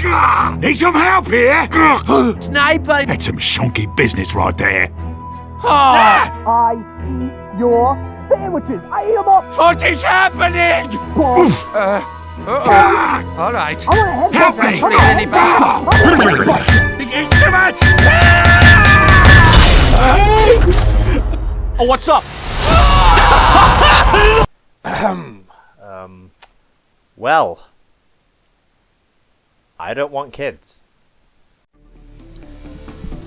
Need some help here? Sniper! That's some shonky business right there. I eat your sandwiches! I eat them all! What is happening? All right. Help That's me! actually really bad. It's too much! Oh, what's up? Well, I don't want kids.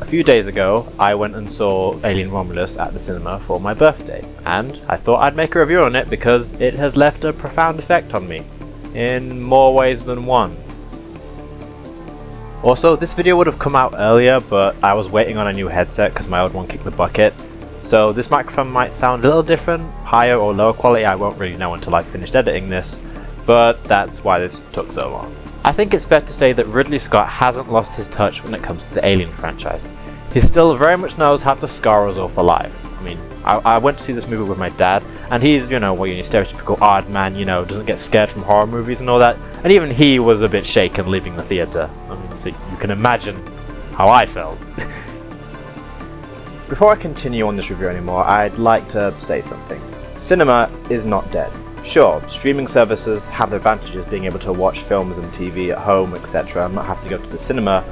A few days ago, I went and saw Alien Romulus at the cinema for my birthday, and I thought I'd make a review on it because it has left a profound effect on me, in more ways than one. Also, this video would have come out earlier, but I was waiting on a new headset because my old one kicked the bucket, so this microphone might sound a little different, higher or lower quality. I won't really know until I've finished editing this, but that's why this took so long. I think it's fair to say that Ridley Scott hasn't lost his touch when it comes to the Alien franchise. He still very much knows how to scar us all for life. I mean, I went to see this movie with my dad, and he's, you know, well, your stereotypical odd man, you know, doesn't get scared from horror movies and all that, and even he was a bit shaken leaving the theatre. I mean, so you can imagine how I felt. Before I continue on this review anymore, I'd like to say something. Cinema is not dead. Sure, streaming services have the advantages being able to watch films and TV at home, etc., and not have to go to the cinema,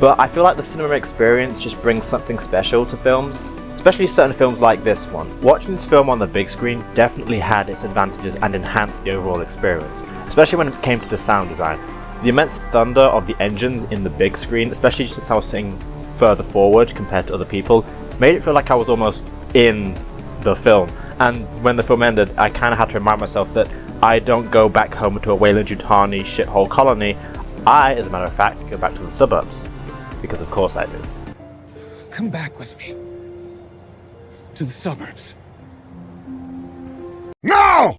but I feel like the cinema experience just brings something special to films, especially certain films like this one. Watching this film on the big screen definitely had its advantages and enhanced the overall experience, especially when it came to the sound design. The immense thunder of the engines in the big screen, especially since I was sitting further forward compared to other people, made it feel like I was almost in the film. And when the film ended, I kind of had to remind myself that I don't go back home to a Weyland-Yutani shithole colony. I, as a matter of fact, go back to the suburbs. Because of course I do. Come back with me. To the suburbs. No!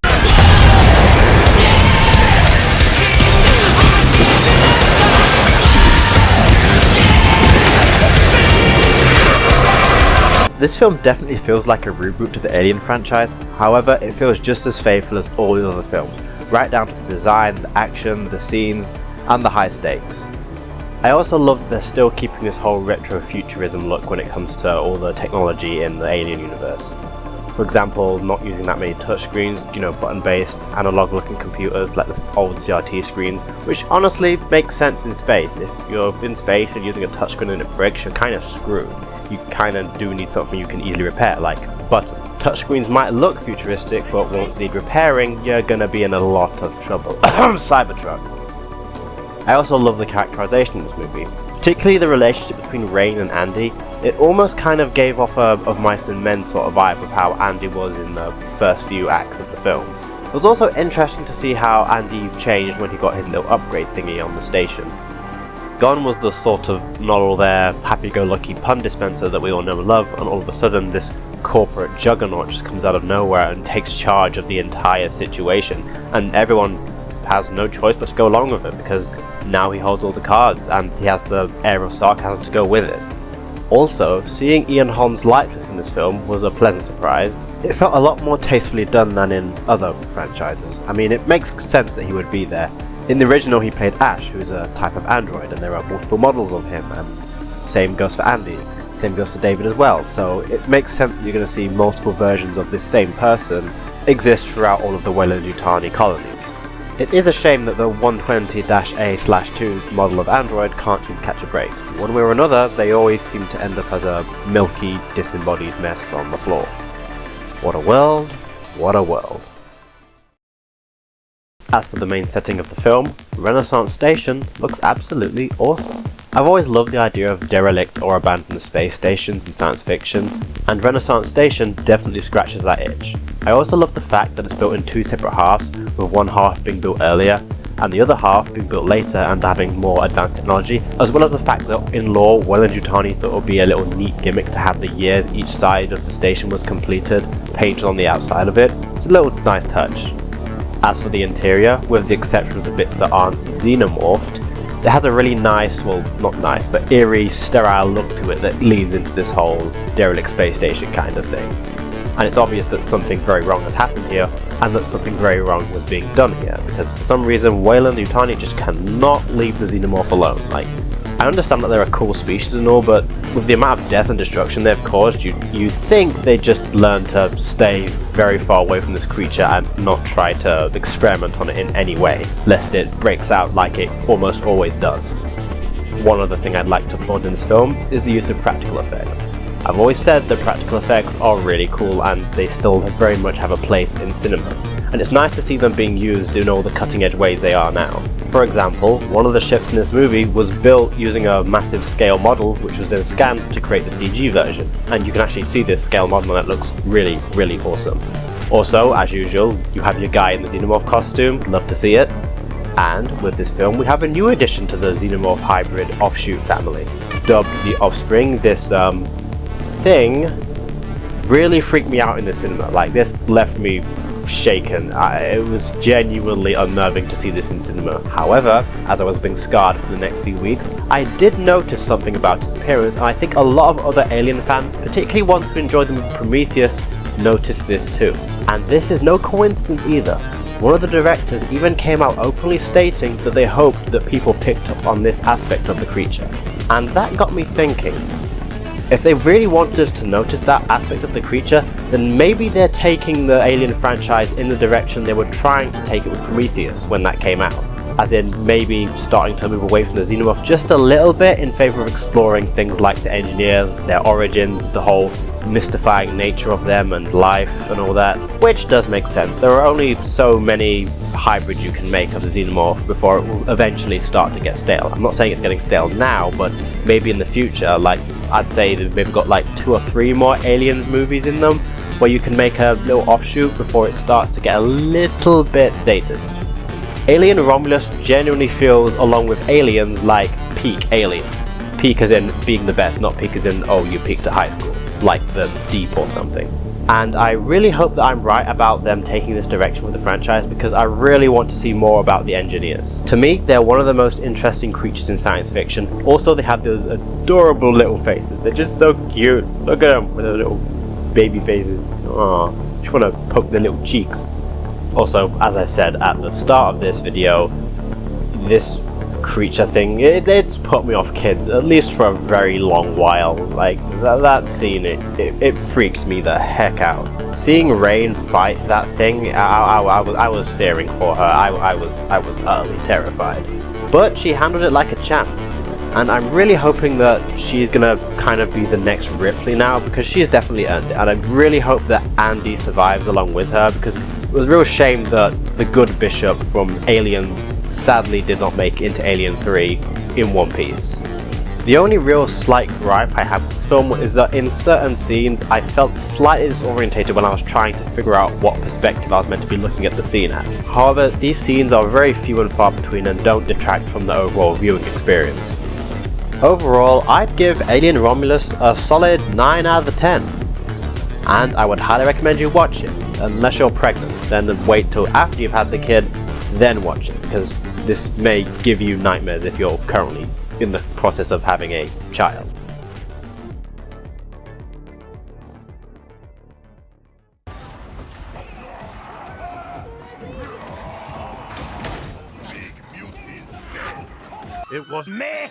This film definitely feels like a reboot to the Alien franchise, however it feels just as faithful as all the other films, right down to the design, the action, the scenes, and the high stakes. I also love that they're still keeping this whole retro-futurism look when it comes to all the technology in the Alien universe. For example, not using that many touchscreens, you know, button-based, analog-looking computers like the old CRT screens, which honestly makes sense in space. If you're in space and using a touchscreen and it breaks, you're kind of screwed. You kind of do need something you can easily repair, like a button. Touchscreens might look futuristic, but once they need repairing, you're gonna be in a lot of trouble. Cybertruck. I also love the characterization in this movie, particularly the relationship between Rain and Andy. It almost kind of gave off a Of Mice and Men sort of vibe of how Andy was in the first few acts of the film. It was also interesting to see how Andy changed when he got his little upgrade thingy on the station. Gone was the sort of not all there, happy-go-lucky pun dispenser that we all know and love, and all of a sudden this corporate juggernaut just comes out of nowhere and takes charge of the entire situation, and everyone has no choice but to go along with it because now he holds all the cards and he has the air of sarcasm to go with it. Also, seeing Ian Holm's likeness in this film was a pleasant surprise. It felt a lot more tastefully done than in other franchises. I mean, it makes sense that he would be there. In the original he played Ash, who's a type of android, and there are multiple models of him, and same goes for Andy, same goes for David as well, so it makes sense that you're going to see multiple versions of this same person exist throughout all of the Weyland-Yutani colonies. It is a shame that the 120-A/2 model of android can't seem to catch a break. One way or another, they always seem to end up as a milky, disembodied mess on the floor. What a world, what a world. As for the main setting of the film, Renaissance Station looks absolutely awesome. I've always loved the idea of derelict or abandoned space stations in science fiction, and Renaissance Station definitely scratches that itch. I also love the fact that it's built in two separate halves, with one half being built earlier, and the other half being built later and having more advanced technology, as well as the fact that in lore, Weyland-Yutani thought it would be a little neat gimmick to have the years each side of the station was completed, painted on the outside of it. It's a little nice touch. As for the interior, with the exception of the bits that aren't xenomorphed, it has a really nice, well not nice, but eerie, sterile look to it that leads into this whole derelict space station kind of thing. And it's obvious that something very wrong had happened here, and that something very wrong was being done here, because for some reason Wayland Yutani just cannot leave the Xenomorph alone. Like, I understand that they're a cool species and all, but with the amount of death and destruction they've caused, you'd think they just learn to stay very far away from this creature and not try to experiment on it in any way, lest it breaks out like it almost always does. One other thing I'd like to applaud in this film is the use of practical effects. I've always said that practical effects are really cool and they still very much have a place in cinema, and it's nice to see them being used in all the cutting edge ways they are now. For example, one of the ships in this movie was built using a massive scale model which was then scanned to create the CG version, and you can actually see this scale model and it looks really, really awesome. Also, as usual, you have your guy in the Xenomorph costume, love to see it. And with this film we have a new addition to the Xenomorph hybrid offshoot family. Dubbed the Offspring, this thing really freaked me out in the cinema. Like, this left me shaken. It was genuinely unnerving to see this in cinema. However, as I was being scarred for the next few weeks, I did notice something about his appearance, and I think a lot of other Alien fans, particularly ones who enjoyed the movie Prometheus, noticed this too. And this is no coincidence either. One of the directors even came out openly stating that they hoped that people picked up on this aspect of the creature. And that got me thinking, if they really wanted us to notice that aspect of the creature, then maybe they're taking the Alien franchise in the direction they were trying to take it with Prometheus when that came out. As in, maybe starting to move away from the Xenomorph just a little bit in favour of exploring things like the engineers, their origins, the whole mystifying nature of them and life and all that, which does make sense. There are only so many hybrids you can make of the Xenomorph before it will eventually start to get stale. I'm not saying it's getting stale now, but maybe in the future, like, I'd say they've maybe got like 2 or 3 more Alien movies in them where you can make a little offshoot before it starts to get a little bit dated. Alien Romulus genuinely feels, along with Aliens, like peak Alien. Peak as in being the best, not peak as in, oh, you peaked at high school, like the Deep or something. And I really hope that I'm right about them taking this direction with the franchise, because I really want to see more about the engineers. To me, they're one of the most interesting creatures in science fiction. Also, they have those adorable little faces. They're just so cute. Look at them with their little baby faces. Aww, just want to poke their little cheeks. Also, as I said at the start of this video, this creature thing, it's put me off kids, at least for a very long while. Like, that scene, it freaked me the heck out. Seeing Rain fight that thing, I was fearing for her. I was utterly terrified. But she handled it like a champ. And I'm really hoping that she's gonna kind of be the next Ripley now, because she's definitely earned it. And I really hope that Andy survives along with her, because it was a real shame that the good Bishop from Aliens sadly did not make it into Alien 3 in one piece. The only real slight gripe I have with this film is that in certain scenes I felt slightly disorientated when I was trying to figure out what perspective I was meant to be looking at the scene at. However, these scenes are very few and far between and don't detract from the overall viewing experience. Overall, I'd give Alien Romulus a solid 9 out of 10. And I would highly recommend you watch it, unless you're pregnant. Then wait till after you've had the kid, then watch it, because this may give you nightmares if you're currently in the process of having a child. It was me!